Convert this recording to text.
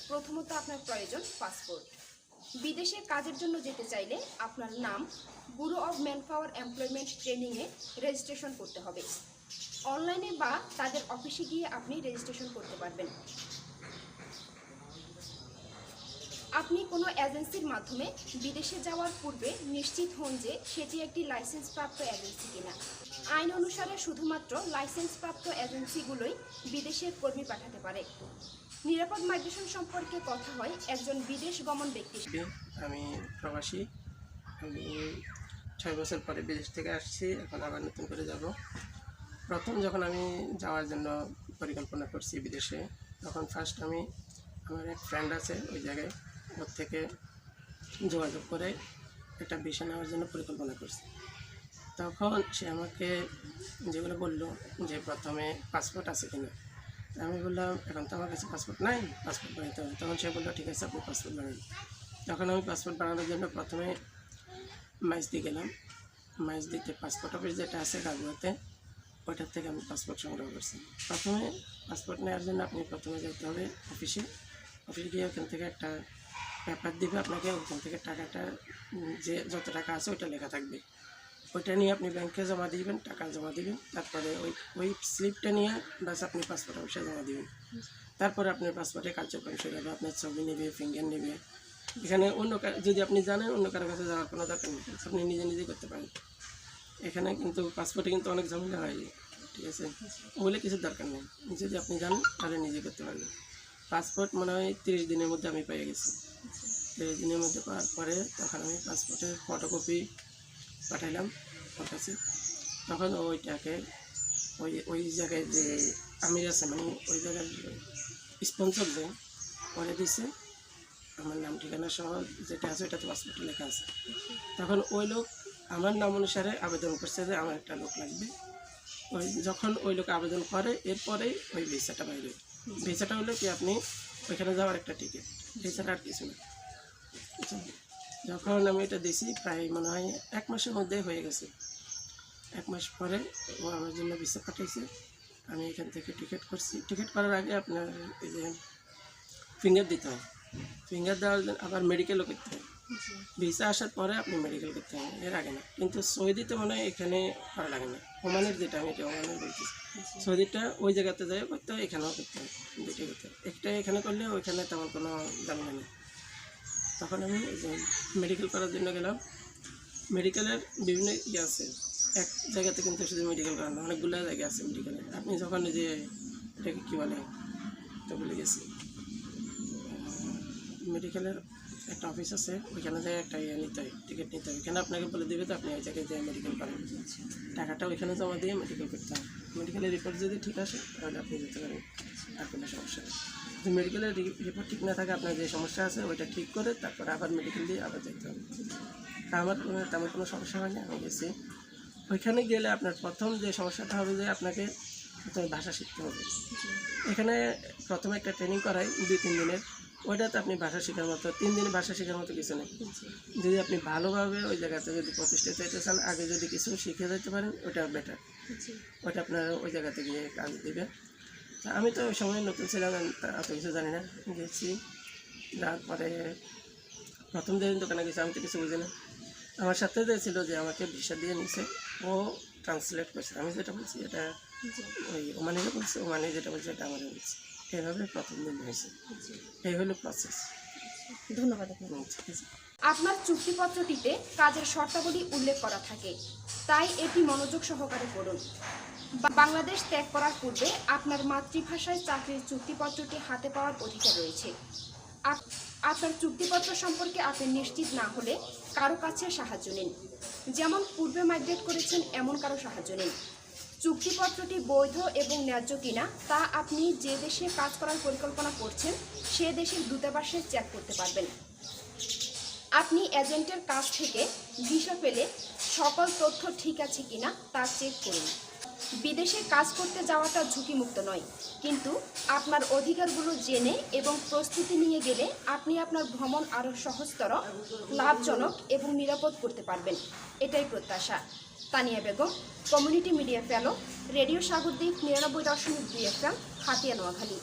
প্রথমত আপনার প্রয়োজন পাসপোর্ট। বিদেশে কাজের জন্য যেতে চাইলে আপনার নাম ব্যুরো অব ম্যানপাওয়ার এমপ্লয়মেন্ট ট্রেনিংয়ে রেজিস্ট্রেশন করতে হবে। অনলাইনে বা তাদের অফিসে গিয়ে আপনি রেজিস্ট্রেশন করতে পারবেন। আপনি কোনো এজেন্সির মাধ্যমে বিদেশে যাওয়ার পূর্বে নিশ্চিত হন যে সেটি একটি লাইসেন্সপ্রাপ্ত এজেন্সি কিনা। আইন অনুসারে শুধুমাত্র লাইসেন্সপ্রাপ্ত এজেন্সিগুলোই বিদেশে কর্মী পাঠাতে পারে। নিরাপদ মাইগ্রেশন সম্পর্কে কথা হয় একজন বিদেশ গমন ব্যক্তি। আমি প্রবাসী, আমি 6 বছর পরে বিদেশ থেকে আসছি, এখন আবার নতুন করে যাব। প্রথম যখন আমি যাওয়ার জন্য পরিকল্পনা করছি বিদেশে, তখন ফার্স্ট আমি আমার এক ফ্রেন্ড আছে ওই জায়গায়, ওর থেকে যোগাযোগ করে একটা ভিসা নেওয়ার জন্য পরিকল্পনা করছি। তখন সে আমাকে যেগুলো বললো যে প্রথমে পাসপোর্ট আছে কিনা। আমি বললাম এখন তো আমার কাছে পাসপোর্ট নাই, পাসপোর্ট বানাতে হবে। তখন সে বললো ঠিক আছে, আপনি পাসপোর্ট বানান। তখন আমি পাসপোর্ট বানানোর জন্য প্রথমে মাইজদি গেলাম। মাইজদিতে পাসপোর্ট অফিস যেটা আছে গাজীপুরতে, ওইটার থেকে আমি পাসপোর্ট সংগ্রহ করছি। প্রথমে পাসপোর্ট নেওয়ার জন্য আপনি প্রথমে যেতে হবে অফিসে গিয়ে ওখান থেকে একটা পেপার দিবে আপনাকে, ওখান থেকে টাকাটা যে যত টাকা আছে ওইটা লেখা থাকবে, ওইটা নিয়ে আপনি ব্যাংকে জমা দিবেন, টাকা জমা দিবেন। তারপরে ওই স্লিপটা নিয়ে বাস আপনি পাসপোর্ট অফিসে জমা দিবেন। তারপরে আপনার পাসপোর্টে কার্যক্রম শুরু হবে, আপনার ছবি নেবে, ফিঙ্গার নেবে। এখানে অন্য যদি আপনি জানেন অন্য কারোর কাছে যাওয়ার কোনো দরকার নেই, আপনি নিজে নিজে করতে পারেন। এখানে কিন্তু পাসপোর্টে কিন্তু অনেক ঝামেলা হয়, ঠিক আছে, ওগুলো কিছু দরকার নেই। যদি আপনি জানেন তাহলে নিজে করতে পারবেন। পাসপোর্ট মনে হয় 30 দিনের মধ্যে আমি পেয়ে গেছি। 30 দিনের মধ্যে পাওয়ার পরে তখন আমি পাসপোর্টের ফটোকপি পাঠাইলাম ওর কাছে। তখন ওইটাকে ওই জায়গায় যে আমির আছে, মানে ওই জায়গার স্পন্সর যে করে দিছে, আমার নাম ঠিকানা সহ যেটা আছে ওইটাতে পাসপোর্টে লেখা আছে। তখন ওই লোক আমার নাম অনুসারে আবেদন করছে যে আমার একটা লোক লাগবে। যখন ওই লোক আবেদন করে এরপরেই ওই ভিসাটা বাইরে। ভিসাটা হলো কি আপনি ওইখানে যাওয়ার একটা টিকিট, ভিসাটা আর কিছু না। যখন আমি এটা দিছি প্রায় মনে হয় 1 মাসের মধ্যে হয়ে গেছে। 1 মাস পরে ও আমার জন্য ভিসা পাঠাইছে। আমি এখান থেকে টিকিট করছি। টিকিট করার আগে আপনার এই যে ফিঙ্গার দিতে হয়, ফিঙ্গার দেওয়ার জন্য আবার মেডিকেলও করতে হয়। ভিসা আসার পরে আপনি মেডিকেল করতে হয়, এর আগে না। কিন্তু সৌদিতে মনে হয় এখানে করা লাগে না। ওমানের যেটা আমি এটা ওমানের বলছি, সৌদিটা ওই জায়গাতে যাই করতে হয়, এখানেও করতে হয়, দুইটাই করতে হয়। একটা এখানে করলে ওইখানে তেমন কোনো ঝামেলা নেই। তখন আমি মেডিকেল করার জন্য গেলাম। মেডিকেলের বিভিন্ন ইয়ে আছে, এক জায়গাতে কিন্তু শুধু মেডিকেল করার না, অনেকগুলো জায়গা আছে মেডিকেলের। আপনি যখন যে এটাকে কী বলে তো ভুলে গেছি, মেডিকেলের একটা অফিস আছে, ওইখানে যায় একটা ইয়ে নিতে হয়, টিকিট নিতে হয়। ওইখানে আপনাকে বলে দেবে তো আপনি ওই জায়গায় যেয়ে মেডিকেল করেন। টাকাটা ওইখানে জমা দিয়ে মেডিকেল করতে হয়। মেডিকেলের রিপোর্ট যদি ঠিক আসে তাহলে আপনি যেতে পারেন, আর কোনো সমস্যা নেই। যদি মেডিকেলের রিপোর্ট ঠিক না থাকে, আপনার যে সমস্যা আছে ওইটা ঠিক করে তারপরে আবার মেডিকেল দিয়ে আবার যেতে হবে। আমার তেমন কোনো সমস্যা হয়নি, আমি গেছি। ওইখানে গেলে আপনার প্রথম যে সমস্যাটা হবে যে আপনাকে প্রথমে ভাষা শিখতে হবে। এখানে প্রথমে একটা ট্রেনিং করায় 2-3 দিনের, ওইটাতে আপনি ভাষা শেখার মতো, 3 দিনে ভাষা শেখার মতো কিছু নেই। যদি আপনি ভালোভাবে ওই জায়গাতে যদি প্রতিষ্ঠিত হতে চান, আগে যদি কিছু শিখে যেতে পারেন ওইটা বেটার। ওইটা আপনার ওই জায়গাতে গিয়ে কাজ দেবে। আমি তো ওই সময় নতুন ছিলাম, এত কিছু জানি না। গেছি, তারপরে প্রথম দিন দোকানে গেছি, আমি তো কিছু বুঝি না। আমার সাথে যে ছিল যে আমাকে ভিসা দিয়ে নিছে, ও ট্রান্সলেট করছে। আমি যেটা বলছি এটা ওই ওমানিরা বলছে, ওমানি যেটা বলছে এটা আমারও বলছে। এইভাবে প্রথম দিন হয়েছে। এই হলো প্রসেস। ধন্যবাদ। আপনার চুক্তিপত্রটিতে কাজের শর্তাবলী উল্লেখ করা থাকে, তাই এটি মনোযোগ সহকারে পড়ুন। বাংলাদেশ ত্যাগ করার পূর্বে আপনার মাতৃভাষায় চাকরির চুক্তিপত্রটি হাতে পাওয়ার অধিকার রয়েছে। আপনার চুক্তিপত্র সম্পর্কে আপনি নিশ্চিত না হলে কারো কাছে সাহায্য নিন, যেমন পূর্বে মাইগ্রেট করেছেন এমন কারো সাহায্য নিন। চুক্তিপত্রটি বৈধ এবং ন্যায্য কিনা তা আপনি যে দেশে কাজ করার পরিকল্পনা করছেন সে দেশের দূতাবাসে চেক করতে পারবেন। আপনি এজেন্টের কাছ থেকে ভিসা পেলে সকল তথ্য ঠিক আছে কিনা তা চেক করুন। বিদেশে কাজ করতে যাওয়াটা ঝুঁকিমুক্ত নয়, কিন্তু আপনার অধিকারগুলো জেনে এবং প্রস্তুতি নিয়ে গেলে আপনি আপনার ভ্রমণ আরও সহজতর, লাভজনক এবং নিরাপদ করতে পারবেন, এটাই প্রত্যাশা। তানিয়া বেগম, কমিউনিটি মিডিয়া ফেলো, রেডিও সাগরদ্বীপ 99.2 FM, হাতিয়া, নোয়াখালী।